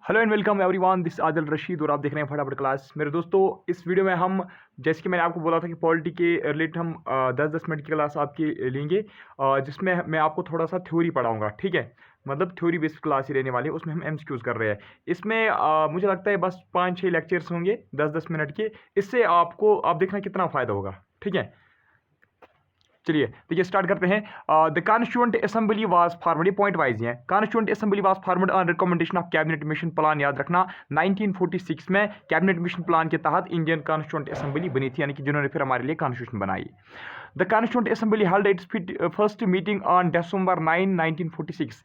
Hello and welcome everyone, this Adil Rashid और आप देख रहे हैं फटाफट क्लास। मेरे दोस्तों, इस वीडियो में हम जैसे कि मैंने आपको बोला था कि पॉलिटी के रिलेटेड हम 10-10 मिनट की क्लास आपकी लेंगे, जिसमें मैं आपको थोड़ा सा थ्योरी पढ़ाऊंगा। ठीक है, मतलब थ्योरी बेस्ड क्लास ही रहने वाली है। उसमें हम एमसीक्यूज कर रहे हैं। इसमें मुझे लगता है बस 5-6 लेक्चर्स होंगे 10-10 मिनट के। इससे आप देखना कितना फ़ायदा होगा। ठीक है, चलिए देखिए स्टार्ट करते हैं। The constituent assembly was formed, ये पॉइंट वाइज हैं। Constituent assembly was formed on recommendation of cabinet mission plan. याद रखना 1946 में कैबिनेट मिशन प्लान के तहत इंडियन कॉन्स्टिट्यूएंट असेंबली बनी थी, यानी कि जिन्होंने फिर हमारे लिए कॉन्स्टिट्यूशन बनाई। The constituent assembly held it's first meeting on December 9, 1946।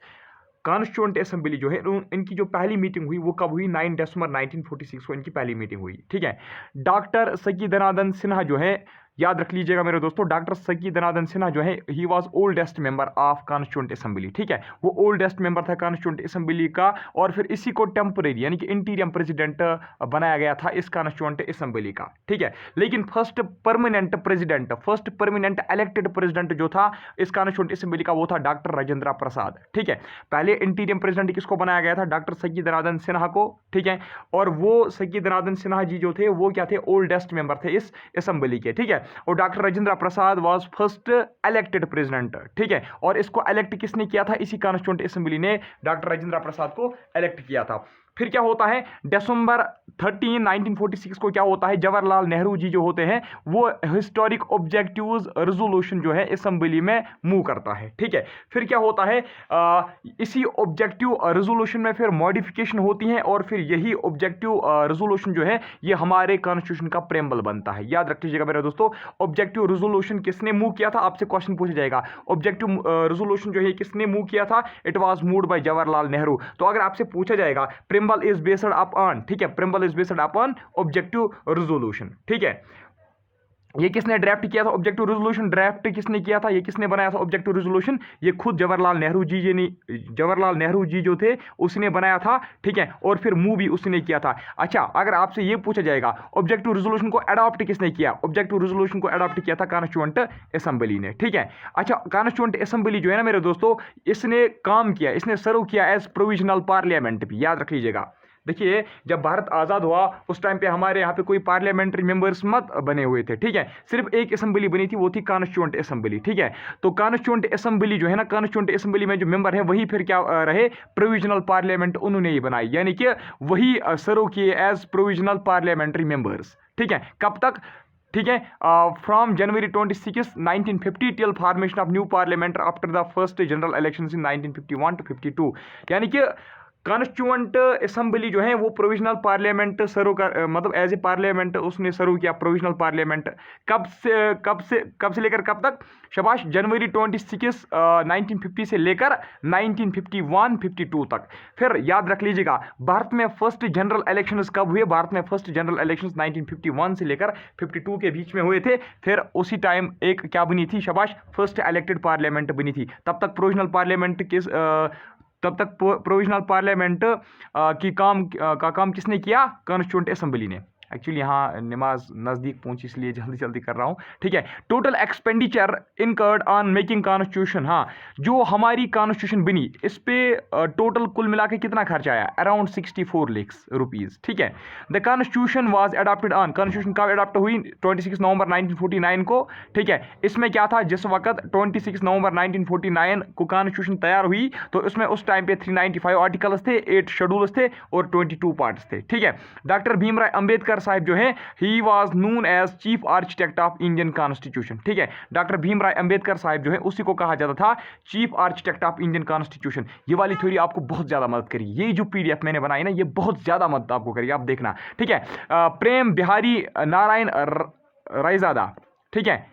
Constituent assembly जो है इनकी जो पहली मीटिंग हुई वो कब हुई? 9 दिसंबर 1946 को इनकी पहली मीटिंग हुई। ठीक है, डॉक्टर सकी धनादन सिन्हा जो है, याद रख लीजिएगा मेरे दोस्तों, डॉक्टर सकी धनादन सिन्हा जो है he was oldest member of constituent assembly. ठीक है, वो ओल्डेस्ट मेंबर था कॉन्स्टिट्यूएंट असेंबली का, और फिर इसी को टेम्परेरी यानी कि इंटीरियम प्रेसिडेंट बनाया गया था इस कॉन्स्टिट्यूएंट असेंबली का। ठीक है, लेकिन फर्स्ट परमानेंट इलेक्टेड प्रेसिडेंट जो था इस कॉन्स्टिट्यूएंट असेंबली का वो था डॉक्टर राजेंद्र प्रसाद। ठीक है, पहले इंटीरियम प्रेसिडेंट किसको बनाया गया था? डॉक्टर सकी धनादन सिन्हा को। ठीक है, और वो सकी धनादन सिन्हा जी जो थे वो क्या थे? ओल्डेस्ट मेंबर थे इस असेंबली के। ठीक है, और doctor Rajendra Prasad was first elected president. ठीक है, और इसको इलेक्ट किसने किया था? इसी कॉन्स्टिट्यूएंट असेंबली ने डॉक्टर राजेंद्र प्रसाद को इलेक्ट किया था। फिर क्या होता है? December 13, 1946 को क्या होता है? जवाहरलाल नेहरू जी जो होते हैं वो हिस्टोरिक ऑब्जेक्टिव्स रेजोल्यूशन जो है असेंबली में मूव करता है। ठीक है, फिर क्या होता है? इसी ऑब्जेक्टिव रेजोल्यूशन में फिर मॉडिफिकेशन होती है, और फिर यही ऑब्जेक्टिव रेजोल्यूशन जो है ये हमारे कॉन्स्टिट्यूशन का प्रेम्बल बनता है। याद रख लीजिएगा मेरे दोस्तों, ऑब्जेक्टिव रेजोल्यूशन किसने मूव किया था? आपसे क्वेश्चन पूछा जाएगा, ऑब्जेक्टिव रेजोल्यूशन जो है किसने मूव किया था? It was moved by Jawaharlal Nehru. तो अगर आपसे पूछा जाएगा प्रेम्बल इज बेस्ड अपॉन, ठीक है, preamble is based upon objective resolution. ठीक है, ये किसने ड्राफ्ट किया था? ऑब्जेक्टिव रेजोल्यूशन ड्राफ्ट किसने किया था? ये किसने बनाया था ऑब्जेक्टिव रेजोल्यूशन? ये खुद जवाहरलाल नेहरू जी जो थे उसने बनाया था। ठीक है, और फिर मूव भी उसने किया था। अच्छा, अगर आपसे ये पूछा जाएगा ऑब्जेक्टिव रेजोल्यूशन को अडॉप्ट किसने किया? ऑब्जेक्टिव रेजोल्यूशन को अडॉप्ट किया था कॉन्स्टिट्यूएंट असेंबली ने। ठीक है, अच्छा, कॉन्स्टिट्यूएंट असेंबली जो है ना मेरे दोस्तों, इसने काम किया, इसने सर्व किया एज प्रोविजनल पार्लियामेंट भी। याद रख लीजिएगा, देखिए जब भारत आज़ाद हुआ उस टाइम पे हमारे यहाँ पे कोई पार्लियामेंटरी मेंबर्स मत बने हुए थे। ठीक है, सिर्फ एक असेंबली बनी थी, वो थी कॉन्स्टिट्यूएंट असेंबली। ठीक है, तो कॉन्स्टिट्यूएंट असेंबली जो है ना, कॉन्स्टिट्यूएंट असेंबली में जो मेंबर है वही फिर क्या रहे? प्रोविजनल पार्लियामेंट उन्होंने ही बनाई, यानी कि वही सर्व किए एज प्रोविजनल पार्लियामेंटरी मेंबर्स। ठीक है, कब तक? ठीक है, from January 26, 1950 till formation of new parliament after the first general elections in 1951 to 52। यानी कि कॉन्स्टिट्यूएंट असेंबली जो है वो प्रोविजनल पार्लियामेंट सर्व कर, मतलब एज ए पार्लियामेंट उसने सर्व किया प्रोविजनल पार्लियामेंट। कब से लेकर कब तक? शाबाश, जनवरी 26, 1950 से लेकर 1951-52 तक। फिर याद रख लीजिएगा, भारत में फर्स्ट जनरल इलेक्शंस कब हुए? भारत में फर्स्ट जनरल इलेक्शंस 1951 से लेकर 52 के बीच में हुए थे। फिर उसी टाइम एक क्या बनी थी? शाबाश, फर्स्ट इलेक्टेड पार्लियामेंट बनी थी। तब तक प्रोविजनल पार्लियामेंट प्रोविजनल पार्लियामेंट का काम किसने किया? कॉन्स्टिट्यूएंट असेंबली ने। एक्चुअली यहाँ नमाज नज़दीक पहुंची इसलिए जल्दी जल्दी कर रहा हूँ। ठीक है, total expenditure incurred on making constitution. हाँ, जो हमारी कॉन्स्टिट्यूशन बनी इस पे टोटल कुल मिला के कितना खर्चा आया? Around 64 lakh rupees. ठीक है, the constitution was adopted on, constitution कब अडॉप्ट हुई? 26 नवंबर 1949 को। ठीक है, इसमें क्या था? जिस वक्त 26 नवंबर 1949 को कॉन्स्टिट्यूशन तैयार हुई तो उसमें उस टाइम पे 395 आर्टिकल्स थे, 8 शेड्यूल्स थे और 22 पार्ट्स थे। ठीक है, डॉक्टर भीमराव अंबेडकर साहब जो है he was known as chief architect of Indian constitution. ठीक है, डॉक्टर भीमराव अंबेडकर साहब जो है उसी को कहा जाता था chief architect of Indian constitution. ये वाली थ्योरी आपको बहुत ज्यादा मदद करी, ये जो पीडीएफ मैंने बनाई ना ये बहुत ज्यादा मदद आपको करी, आप देखना। ठीक है, प्रेम बिहारी नारायण रायजादा, ठीक है,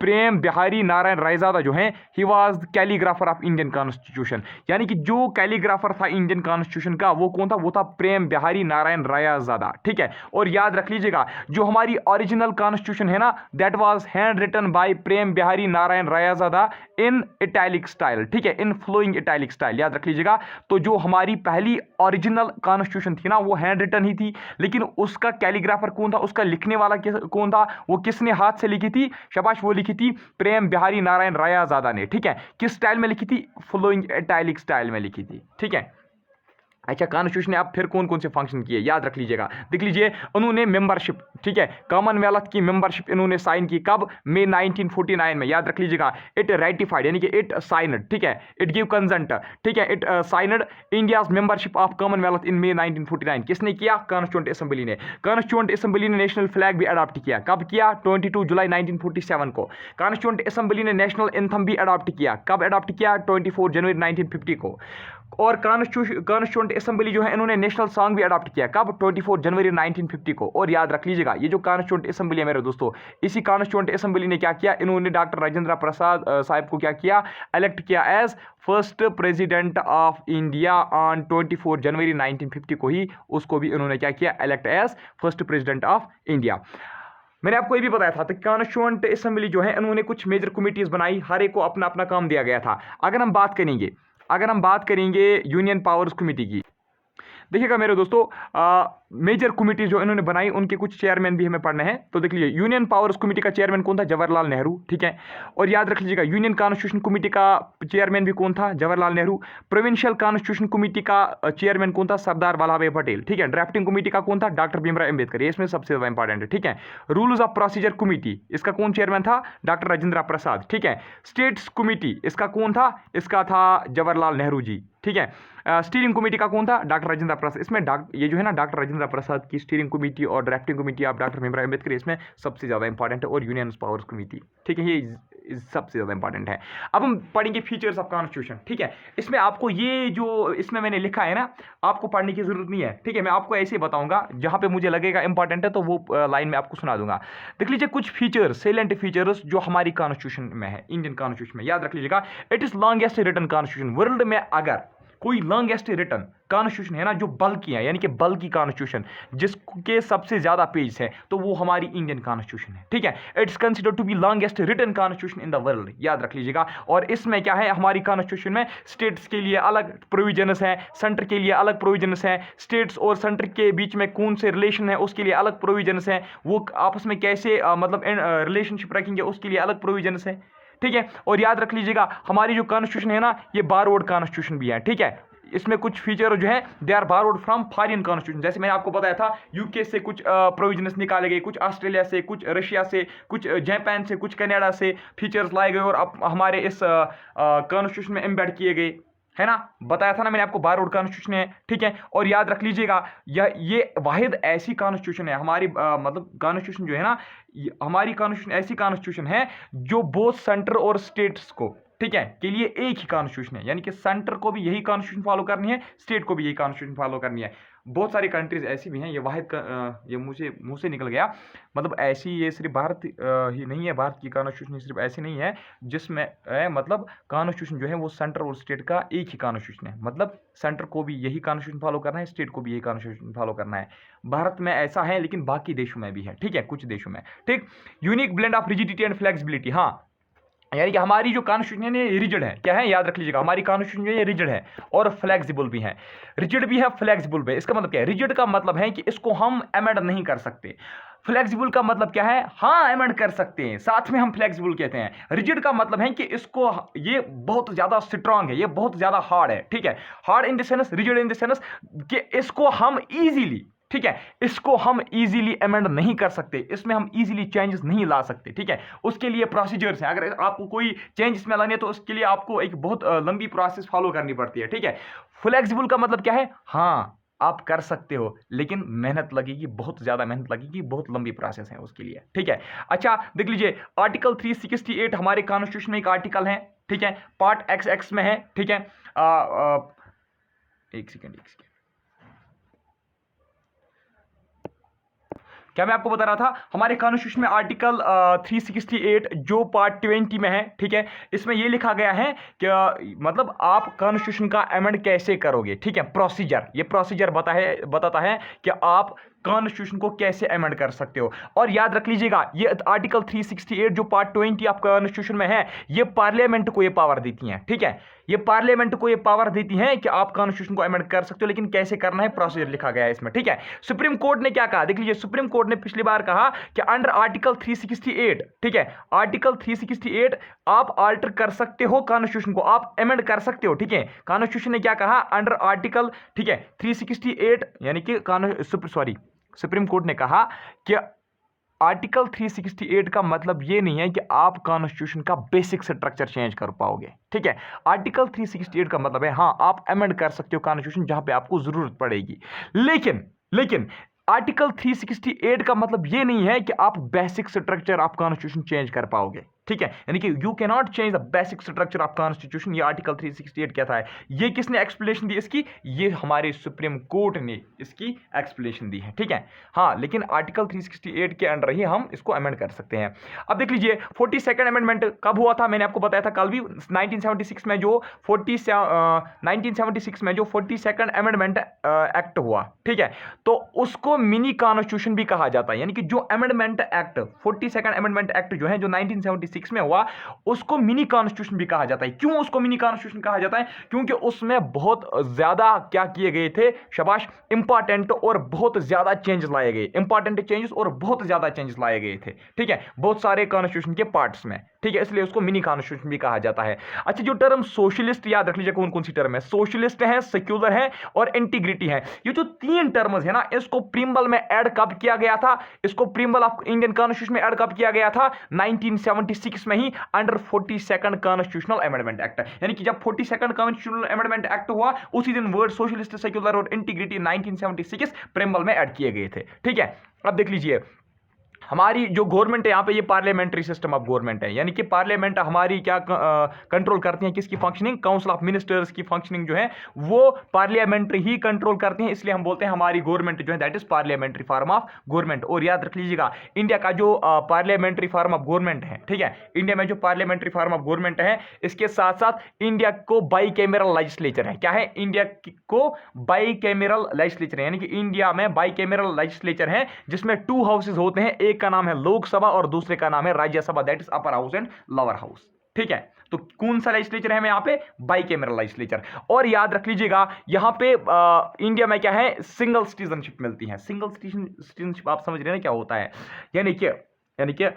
प्रेम बिहारी नारायण रायजादा जो है he was calligrapher of Indian constitution. यानी कि जो कैलीग्राफर था इंडियन कॉन्स्टिट्यूशन का वो कौन था? वो था प्रेम बिहारी नारायण रायजादा। ठीक है, और याद रख लीजिएगा जो हमारी ओरिजिनल कॉन्स्टिट्यूशन है ना that was hand written by Prem Bihari Narayan Raizada in italic style. ठीक है, इन फ्लोइंग इटैलिक स्टाइल, याद रख लीजिएगा। तो जो हमारी पहली ओरिजिनल कॉन्स्टिट्यूशन थी ना वो हैंड रिटन ही थी, लेकिन उसका कैलीग्राफर कौन था? उसका लिखने वाला कौन था? वो किसने हाथ से लिखी थी? शाबाश, वो लिखी थी प्रेम बिहारी नारायण रायजादा ने। ठीक है, किस स्टाइल में लिखी थी? फ्लोइंग इटैलिक स्टाइल में लिखी थी। ठीक है, अच्छा, कॉन्स्टिट्यूशन ने अब फिर कौन कौन से फंक्शन किए याद रख लीजिएगा। देख लीजिए, उन्होंने मेंबरशिप, ठीक है, कॉमनवेल्थ की मेंबरशिप इन्होंने साइन की कब, मई 1949 में, याद रख लीजिएगा। इट रेटिफाइड यानी कि इट साइनड, ठीक है, इट गिव कंसेंट, ठीक है, it signed India's membership of Commonwealth in May 1949। किसने किया, कॉन्स्टिट्यूएंट असेंबली ने। कॉन्स्टिट्यूएंट असेंबली ने नेशनल फ्लैग भी अडॉप्ट किया, कब किया, 22 जुलाई 1947 को। कॉन्स्टिट्यूएंट असेंबली ने नेशनल एंथम भी अडॉप्ट किया, कब अडॉप्ट किया, 24 जनवरी 1950 को। और कॉन्स्टिट्यूएंट असेंबली जो है इन्होंने नेशनल सॉन्ग भी अडॉप्ट किया, कब, 24 जनवरी 1950 को। और याद रख लीजिएगा, ये जो कॉन्स्टिट्यूएंट असेंबली है मेरे दोस्तों, इसी कॉन्स्टिट्यूएंट असेंबली ने क्या किया, इन्होंने डॉक्टर राजेंद्र प्रसाद साहब को क्या किया, इलेक्ट किया as first president of India on 24 जनवरी 1950 को ही उसको भी इन्होंने क्या किया, elect as first president of India. मैंने आपको ये भी बताया था कि कॉन्स्टिट्यूएंट असेंबली जो है इन्होंने कुछ मेजर कमिटीज बनाई, हर एक को अपना अपना काम दिया गया था। अगर हम बात करेंगे यूनियन पावर्स कमेटी की, देखिएगा मेरे दोस्तों, मेजर कमेटी जो इन्होंने बनाई उनके कुछ चेयरमैन भी हमें पढ़ने हैं। तो देख लीजिए, यूनियन पावर्स कमेटी का चेयरमैन कौन था, जवाहरलाल नेहरू, ठीक है। और याद रख लीजिएगा, यूनियन कॉन्स्टिट्यूशन कमेटी का चेयरमैन भी कौन था, Jawaharlal Nehru. Provincial constitution committee का चेयरमैन कौन था, सरदार वल्लभ भाई पटेल, ठीक है। ड्राफ्टिंग कमेटी का कौन था, डॉक्टर भीमराव अम्बेडकर, ये इसमें सबसे ज्यादा इंपॉर्टेंट है, ठीक है। रूल्स ऑफ प्रोसीजर कमेटी, इसका कौन चेयरमैन था, डॉक्टर राजेंद्र प्रसाद, ठीक है। स्टेट्स कमेटी, इसका कौन था, इसका था जवाहरलाल नेहरू जी, ठीक है। स्टीयरिंग कमेटी का कौन था, डॉक्टर राजेंद्र प्रसाद। इसमें ये जो है ना डॉक्टर राजेंद्र प्रसाद की स्टीयरिंग कमेटी और drafting committee of doctor Bhimrao Ambedkar, इसमें सबसे ज़्यादा इंपॉर्टेंट है। और यूनियन पावर्स कमेटी, ठीक है, ये सबसे ज़्यादा इंपॉर्टेंट है। अब हम पढ़ेंगे फीचर्स ऑफ कॉन्स्टिट्यूशन, ठीक है। इसमें आपको ये जो इसमें मैंने लिखा है ना, आपको पढ़ने की जरूरत नहीं है, ठीक है। मैं आपको ऐसे ही बताऊंगा, जहां पे मुझे लगेगा इंपॉर्टेंट है तो वो लाइन में आपको सुना दूंगा। देख लीजिए, कुछ फीचर्स, सेलेंट फीचर्स जो हमारी कॉन्स्टिट्यूशन में है, इंडियन कॉन्स्टिट्यूशन में, याद रख लीजिएगा। It is longest written constitution world में। अगर कोई लॉन्गेस्ट रिटन कॉन्स्टिट्यूशन है ना, जो बल्कि है, यानी कि बल्कि कॉन्स्टिट्यूशन जिसके सबसे ज्यादा पेज है, तो वो हमारी इंडियन कॉन्स्टिट्यूशन है, ठीक है। It's considered to be longest written constitution in the world, याद रख लीजिएगा। और इसमें क्या है, हमारी कॉन्स्टिट्यूशन में स्टेट्स के लिए अलग प्रोविजंस हैं, सेंटर के लिए अलग प्रोविजंस हैं, स्टेट्स और सेंटर के बीच में कौन से रिलेशन है उसके लिए अलग प्रोविजंस हैं, वो आपस में कैसे मतलब रिलेशनशिप रखेंगे उसके लिए अलग प्रोविजंस हैं, ठीक है। और याद रख लीजिएगा, हमारी जो कॉन्स्टिट्यूशन है ना, ये बारोड कॉन्स्टिट्यूशन भी है, ठीक है। इसमें कुछ फीचर जो है they are borrowed from foreign constitution. जैसे मैंने आपको बताया था, यूके से कुछ प्रोविजंस निकाले गए, कुछ ऑस्ट्रेलिया से, कुछ रशिया से, कुछ जापान से, कुछ कनाडा से फीचर्स लाए गए और अब हमारे इस कॉन्स्टिट्यूशन में एम्बेड किए गए, है ना। बताया था ना मैंने आपको, बारोड कॉन्स्टिट्यूशन है, ठीक है। और याद रख लीजिएगा, ये वाहिद ऐसी कॉन्स्टिट्यूशन है हमारी, मतलब कॉन्स्टिट्यूशन जो है ना, हमारी कॉन्स्टिट्यूशन ऐसी कॉन्स्टिट्यूशन है जो बोथ सेंटर और स्टेट्स को, ठीक है, के लिए एक ही कॉन्स्टिट्यूशन है। यानी कि सेंटर को भी यही कॉन्स्टिट्यूशन फॉलो करनी है, स्टेट को भी यही कॉन्स्टिट्यूशन फॉलो करनी है। बहुत सारी कंट्रीज ऐसी भी हैं, ये वाहिद ये मुझे मुंह से निकल गया, मतलब ऐसी, ये सिर्फ भारत ही नहीं है, भारत की कॉन्स्टिट्यूशन सिर्फ ऐसी नहीं है जिसमें मतलब कॉन्स्टिट्यूशन जो है वो सेंटर और स्टेट का एक ही कॉन्स्टिट्यूशन है। मतलब सेंटर को भी यही कॉन्स्टिट्यूशन फॉलो करना है, स्टेट को भी यही कॉन्स्टिट्यूशन फॉलो करना है। भारत में ऐसा है, लेकिन बाकी देशों में भी है, ठीक है, कुछ देशों में, ठीक। Unique blend of rigidity and flexibility, हाँ, यानी कि हमारी जो कॉन्स्टिट्यूशन है ये रिजिड है, क्या है, याद रख लीजिएगा, हमारी कॉन्स्टिट्यूशन जो है ये रिजिड है और फ्लेक्सिबल भी है। रिजिड भी है, फ्लेक्सिबल भी है। इसका मतलब क्या है, रिजिड का मतलब है कि इसको हम अमेंड नहीं कर सकते। फ्लेक्सिबल का मतलब क्या है, हाँ अमेंड कर सकते हैं, साथ में हम फ्लेक्सिबल कहते हैं। रिजिड का मतलब है कि इसको, ये बहुत ज्यादा स्ट्रांग है, ये बहुत ज्यादा हार्ड है, ठीक है। Hard in the sense, rigid in the sense कि इसको हम इजीली, ठीक है, इसको हम इजीली अमेंड नहीं कर सकते, इसमें हम इजीली चेंजेस नहीं ला सकते, ठीक है। उसके लिए प्रोसीजर्स हैं, अगर आपको कोई चेंज इसमें लानी है तो उसके लिए आपको एक बहुत लंबी प्रोसेस फॉलो करनी पड़ती है, ठीक है। फ्लेक्सिबल का मतलब क्या है, हाँ आप कर सकते हो, लेकिन मेहनत लगेगी, बहुत ज्यादा मेहनत लगेगी, बहुत लंबी प्रोसेस है उसके लिए, ठीक है। अच्छा देख लीजिए, आर्टिकल 368 हमारे कॉन्स्टिट्यूशन में एक आर्टिकल है, ठीक है, पार्ट XX में है, ठीक है। एक सेकेंड, क्या मैं आपको बता रहा था, हमारे कॉन्स्टिट्यूशन में आर्टिकल 368 जो पार्ट 20 में है, ठीक है, इसमें ये लिखा गया है कि मतलब आप कॉन्स्टिट्यूशन का अमेंड कैसे करोगे, ठीक है। प्रोसीजर, ये प्रोसीजर बताता है कि आप कॉन्स्टिट्यूशन को कैसे अमेंड कर सकते हो। और याद रख लीजिएगा, ये आर्टिकल 368 जो पार्ट 20 ऑफ कॉन्स्टिट्यूशन में है, ये पार्लियामेंट को ये पावर देती है। ठीक है, ये पार्लियामेंट को ये पावर देती है कि आप कॉन्स्टिट्यूशन को अमेंड कर सकते हो, लेकिन कैसे करना है प्रोसीजर लिखा गया है इसमें। ठीक है, सुप्रीम कोर्ट ने क्या कहा, देख लीजिए, सुप्रीम कोर्ट ने पिछली बार कहा कि अंडर आर्टिकल 368, ठीक है, आर्टिकल 368 आप अल्टर कर सकते हो कॉन्स्टिट्यूशन को, आप अमेंड कर सकते हो। ठीक है, कॉन्स्टिट्यूशन ने क्या कहा अंडर आर्टिकल, ठीक है, 368, यानी कि सुप्रीम कोर्ट ने कहा कि आर्टिकल 368 का मतलब ये नहीं है कि आप कॉन्स्टिट्यूशन का बेसिक स्ट्रक्चर चेंज कर पाओगे। ठीक है, आर्टिकल 368 का मतलब है हाँ, आप अमेंड कर सकते हो कॉन्स्टिट्यूशन जहां पे आपको जरूरत पड़ेगी, लेकिन आर्टिकल 368 का मतलब ये नहीं है कि आप basic structure of constitution change कर पाओगे। ठीक है, यानी कि you can not change the basic structure of constitution. ये आर्टिकल 368 कहता है। ये किसने एक्सप्लेनेशन दी इसकी? ये हमारे सुप्रीम कोर्ट ने इसकी एक्सप्लेनेशन दी है। ठीक है, हाँ, लेकिन आर्टिकल 368 के अंडर ही हम इसको अमेंड कर सकते हैं। अब देख लीजिए 42nd अमेंडमेंट कब हुआ था, मैंने आपको बताया था कल भी, 1976 में जो 1976 में जो 42nd अमेंडमेंट एक्ट हुआ। ठीक है, तो उसको मिनी कॉन्स्टिट्यूशन भी कहा जाता है, यानी कि जो amendment act 42nd amendment act जो है जो 1976 में हुआ, उसको मिनी कॉन्स्टिट्यूशन भी कहा जाता है। क्यों उसको मिनी कॉन्स्टिट्यूशन कहा जाता है? क्योंकि उसमें बहुत ज्यादा क्या किए गए थे, शाबाश, इंपॉर्टेंट और बहुत ज्यादा चेंजेस लाए गए, इंपॉर्टेंट चेंजेस और बहुत ज्यादा चेंजेस लाए गए थे। ठीक है, बहुत सारे कॉन्स्टिट्यूशन के पार्ट्स में। ठीक है, इसलिए उसको मिनी कॉन्स्टिट्यूशन भी कहा जाता है। अच्छा, जो टर्म सोशलिस्ट, याद रख लीजिए कौन कौन सी टर्म है, सोशलिस्ट है, सेक्युलर है और इंटीग्रिटी है। ये जो तीन टर्म्स है ना, इसको प्रीम्बल में ऐड कब किया गया था? इसको प्रीम्बल ऑफ इंडियन कॉन्स्टिट्यूशन में ऐड कब किया गया था? 1976 में ही, under 42nd constitutional amendment act. यानी कि जब 42nd कॉन्स्टिट्यूशनल अमेंडमेंट एक्ट हुआ, उसी दिन वर्ड सोशलिस्ट, सेक्युलर और इंटीग्रिटी 1976 प्रीम्बल में ऐड किए गए थे। ठीक है, अब देख लीजिए, हमारी जो गवर्नमेंट है यहाँ पे, ये पार्लियामेंट्री सिस्टम ऑफ गवर्नमेंट है, यानी कि पार्लियामेंट हमारी क्या कंट्रोल करती है, किसकी फंक्शनिंग? काउंसिल ऑफ मिनिस्टर्स की फंक्शनिंग जो है वो पार्लियामेंट्री ही कंट्रोल करती है। इसलिए हम बोलते हैं हमारी गवर्नमेंट जो है that is parliamentary form of government. और याद रख लीजिएगा, इंडिया का जो पार्लियामेंट्री फॉर्म ऑफ गवर्नमेंट है, ठीक है, इंडिया में जो पार्लियामेंट्री फॉर्म ऑफ गवर्नमेंट है, इसके साथ साथ इंडिया को बाई कैमरल लेजिस्लेचर है। क्या है? इंडिया को बाई कैमरल लेजिस्लेचर है, यानी कि इंडिया में बाई कैमरल लेजिस्लेचर है, जिसमें 2 हाउसेज होते हैं, एक का नाम है लोकसभा और दूसरे का नाम है Rajya Sabha, that is upper house and lower house. ठीक है, तो कौन सा लेजिस्लेचर है यहाँ पे? By cameral legislature. और याद रख लीजिएगा, यहाँ पे इंडिया में क्या है? सिंगल सिटीजनशिप मिलती है। सिंगल सिटीजनशिप आप समझ रहे हैं क्या होता है? यानी कि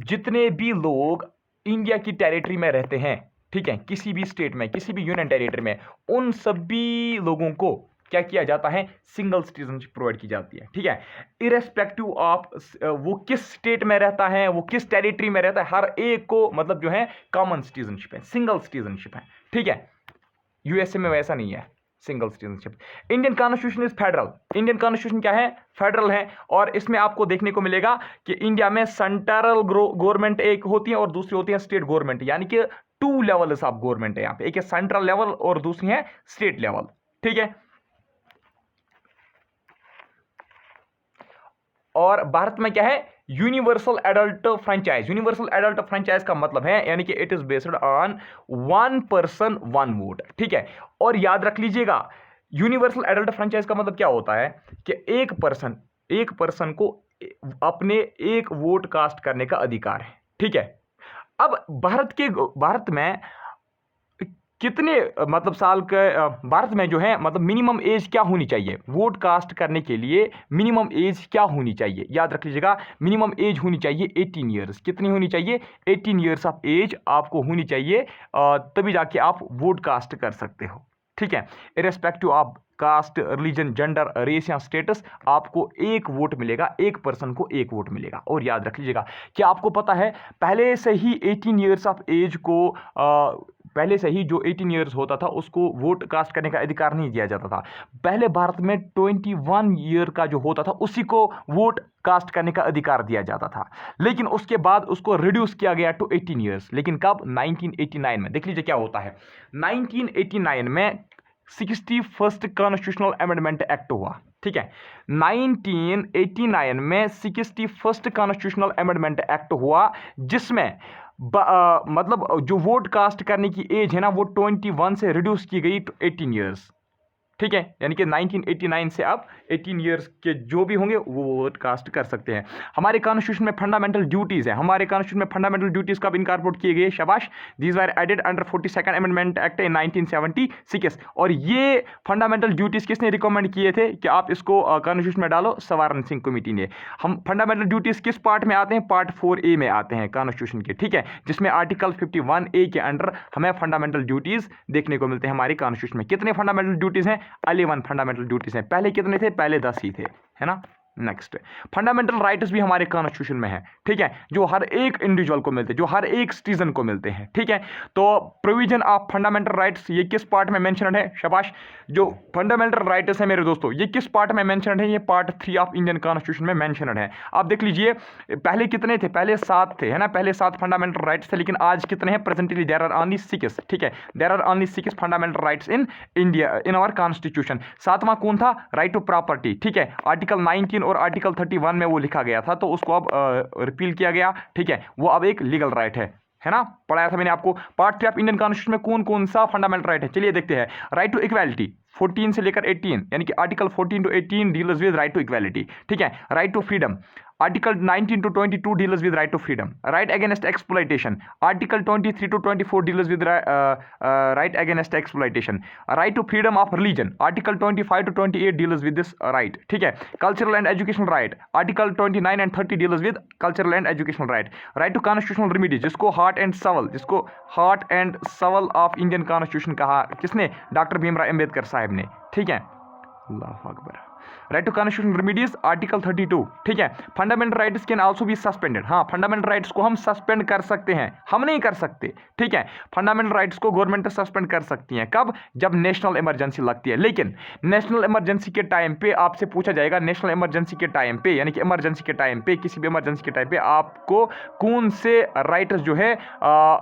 जितने भी लोग इंडिया की टेरिटरी में रहते हैं, ठीक है, किसी भी स्टेट में, किसी भी यूनियन टेरिटरी में, उन सभी लोगों को क्या किया जाता है? सिंगल सिटीजनशिप प्रोवाइड की जाती है। ठीक है, इरेस्पेक्टिव ऑफ वो किस स्टेट में रहता है, वो किस टेरिटरी में रहता है, हर एक को मतलब जो है कॉमन सिटीजनशिप है, सिंगल सिटीजनशिप है। ठीक है, यूएसए में वैसा नहीं है, single citizenship. Indian constitution is federal. Indian constitution क्या है? फेडरल है। और इसमें आपको देखने को मिलेगा कि इंडिया में सेंट्रल गवर्नमेंट एक होती है और दूसरी होती है स्टेट गवर्नमेंट, यानी कि 2 लेवल्स ऑफ गवर्नमेंट है यहाँ पे, एक है सेंट्रल लेवल और दूसरी है स्टेट लेवल। ठीक है, और भारत में क्या है? Universal adult franchise. Universal adult franchise का मतलब है, यानी कि it is based on 1 person 1 vote. ठीक है, और याद रख लीजिएगा, यूनिवर्सल एडल्ट फ्रेंचाइज का मतलब क्या होता है कि एक पर्सन को अपने एक वोट कास्ट करने का अधिकार है। ठीक है, अब भारत में कितने मतलब साल के भारत में जो है मतलब मिनिमम एज क्या होनी चाहिए वोट कास्ट करने के लिए? मिनिमम एज क्या होनी चाहिए? याद रख लीजिएगा, मिनिमम एज होनी चाहिए 18 ईयर्स। कितनी होनी चाहिए? 18 ईयर्स ऑफ एज आपको होनी चाहिए, तभी जाके आप वोट कास्ट कर सकते हो। ठीक है, irrespective of caste, religion, gender, race या स्टेटस, आपको एक वोट मिलेगा, एक पर्सन को एक वोट मिलेगा। और याद रख लीजिएगा, क्या आपको पता है पहले से ही 18 ईयर्स ऑफ एज को पहले से ही जो 18 ईयर्स होता था उसको वोट कास्ट करने का अधिकार नहीं दिया जाता था। पहले भारत में 21 ईयर का जो होता था उसी को वोट कास्ट करने का अधिकार दिया जाता था, लेकिन उसके बाद उसको रिड्यूस किया गया टू 18 ईयर्स। लेकिन कब? 1989 में। देख लीजिए क्या होता है, 1989 में 61st कॉन्स्टिट्यूशनल अमेंडमेंट एक्ट हुआ। ठीक है, 1989 में 61st कॉन्स्टिट्यूशनल अमेंडमेंट एक्ट हुआ, जिसमें मतलब जो वोट कास्ट करने की एज है ना वो 21 से रिड्यूस की गई टू 18 ईयर्स। ठीक है, यानी कि 1989 से अब 18 ईयर्स के जो भी होंगे वो वोट कास्ट कर सकते हैं। हमारे कॉन्स्टिट्यूशन में फंडामेंटल ड्यूटीज़ है, हमारे कॉन्स्टिट्यूशन में फंडामेंटल ड्यूटीज़ कब इनकॉर्पोरेट किए गए, शाबाश, these are added under 42nd amendment act in 1976। और ये फंडामेंटल ड्यूटीज़ किसने रिकमेंड किए थे कि आप इसको कॉन्स्टिट्यूशन में डालो, सवारण सिंह कमेटी ने। हम फंडामेंटल ड्यूटीज़ किस पार्ट में आते हैं, पार्ट 4A में आते हैं कॉन्स्टिट्यूशन के, ठीक है, जिसमें आर्टिकल 51A के अंडर हमें फंडामेंटल ड्यूटीज़ देखने को मिलते हैं हमारे कॉन्स्टिट्यूशन में। कितने फंडामेंटल ड्यूटीज़ हैं, 11 फंडामेंटल ड्यूटीज़ हैं। पहले कितने थे, पहले 10 ही थे, है ना। नेक्स्ट, फंडामेंटल राइट्स भी हमारे कॉन्स्टिट्यूशन में है, ठीक है, जो हर एक इंडिविजुअल को मिलते हैं, जो हर एक सिटीजन को मिलते हैं, ठीक है। तो प्रोविजन ऑफ फंडामेंटल राइट्स ये किस पार्ट में मेंशन्ड है, शाबाश, जो फंडामेंटल राइट्स है मेरे दोस्तों ये किस पार्ट में मेंशन्ड है, ये पार्ट 3 ऑफ इंडियन कॉन्स्टिट्यूशन में मेंशन्ड है। आप देख लीजिए, पहले कितने थे, पहले 7 थे, है ना, पहले 7 फंडामेंटल राइट्स थे, लेकिन आज कितने हैं, प्रेजेंटली देयर आर ओनली 6, ठीक है, there are only 6 fundamental rights in India, in our constitution. 7वां कौन था, राइट टू प्रॉपर्टी, ठीक है, आर्टिकल 19 और आर्टिकल 31 में वो लिखा गया था, तो उसको अब रिपील किया गया, ठीक है, वो अब एक लीगल राइट है ना, पढ़ाया था मैंने आपको। पार्ट 3 ऑफ इंडियन कॉन्स्टिट्यूशन में कौन कौन सा फंडामेंटल राइट है, चलिए देखते हैं। राइट टू इक्वालिटी 14 से लेकर 18, यानी कि article 14 to 18 deals with right to equality, ठीक है। Right to freedom, article 19 to 22 deals with right to freedom. Right against exploitation, article 23 to 24 deals with right against exploitation. Right to freedom of religion, article 25 to 28 deals with this right, ठीक है। Cultural and educational right, article 29 and 30 deals with cultural and educational right. Right to constitutional remedies, जिसको heart and soul of Indian constitution कहा, किसने, doctor Bhimrao Ambedkar साहब ने, ठीक है, अल्लाह अकबर। Right to constitutional remedies, article 32, ठीक है। Fundamental rights can also be suspended, हाँ, फंडामेंटल राइट्स को हम सस्पेंड कर सकते हैं, हम नहीं कर सकते, ठीक है। फंडामेंटल राइट्स को गवर्नमेंट सस्पेंड कर सकती है, कब, जब नेशनल इमरजेंसी लगती है। लेकिन नेशनल इमरजेंसी के टाइम पे आपसे पूछा जाएगा, नेशनल इमरजेंसी के टाइम पे, यानी कि इमरजेंसी के टाइम पे, किसी भी इमरजेंसी के टाइम पे आपको कौन से राइट्स जो है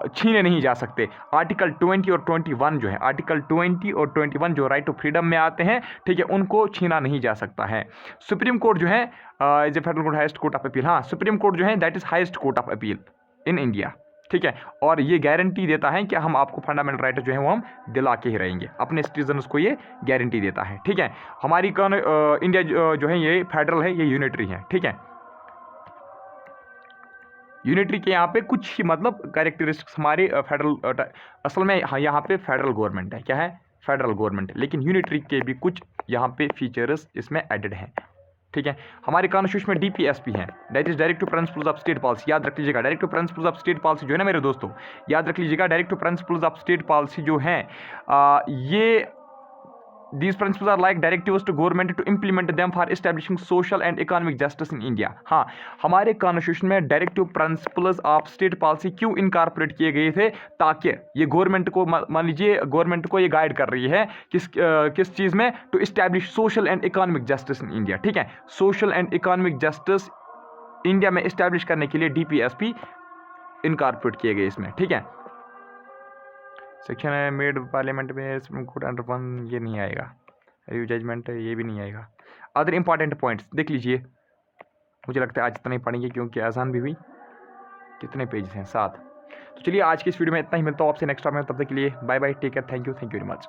छीने नहीं जा सकते। आर्टिकल 20 और 21 जो है, आर्टिकल 20 और 21 जो राइट टू फ्रीडम में आते हैं, ठीक है, उनको छीना नहीं जा सकता है। सुप्रीम कोर्ट जो है as a federal court, highest court of appeal, हाँ, सुप्रीम कोर्ट जो है that is highest court of appeal in India, ठीक है। और ये गारंटी देता है कि हम आपको फंडामेंटल राइट जो है वो हम दिला के ही रहेंगे, अपने सिटीजन्स को ये गारंटी देता है, ठीक है। हमारी इंडिया जो है ये फेडरल है, ये यूनिटरी है, ठीक है। यूनिटरी के यहाँ पे कुछ ही मतलब कैरेक्टरिस्टिक्स हमारे फेडरल, असल में यहाँ पे फेडरल गवर्नमेंट है, क्या है, फेडरल गवर्नमेंट, लेकिन यूनिटरी के भी कुछ यहाँ पे फीचर्स इसमें एडेड हैं, ठीक है। हमारे कॉन्स्टिट्यूशन में DPSP है, that is direct to principles of state policy, याद रख लीजिएगा। Direct to principles of state policy जो है ना मेरे दोस्तों, याद रख लीजिएगा, direct to principles of state policy जो है ये these principles are like directives to government to implement them for establishing social and economic justice in India। हाँ, हमारे कॉन्स्टिट्यूशन में directive principles of state policy क्यों इनकॉर्पोरेट किए गए थे, ताकि ये गवर्नमेंट को, मान लीजिए गवर्नमेंट को ये गाइड कर रही है किस चीज़ में, to establish social and economic justice in India, ठीक है। Social and economic justice India में इस्टेब्लिश करने के लिए DPSP इनकॉर्पोरेट किए गए इसमें, ठीक है। सेक्शन है मेड पार्लियामेंट में सुप्रीम कोर्ट अंडर 1, ये नहीं आएगा। रिव्यू जजमेंट ये भी नहीं आएगा। अदर इंपॉर्टेंट पॉइंट्स देख लीजिए, मुझे लगता है आज इतना ही पढ़ेंगे क्योंकि आसान भी हुई। कितने पेजेस हैं, 7। तो चलिए आज की इस वीडियो में इतना ही, मिलता हूँ आपसे नेक्स्ट टाइम में, तब तक के लिए bye bye, take care, thank you very much.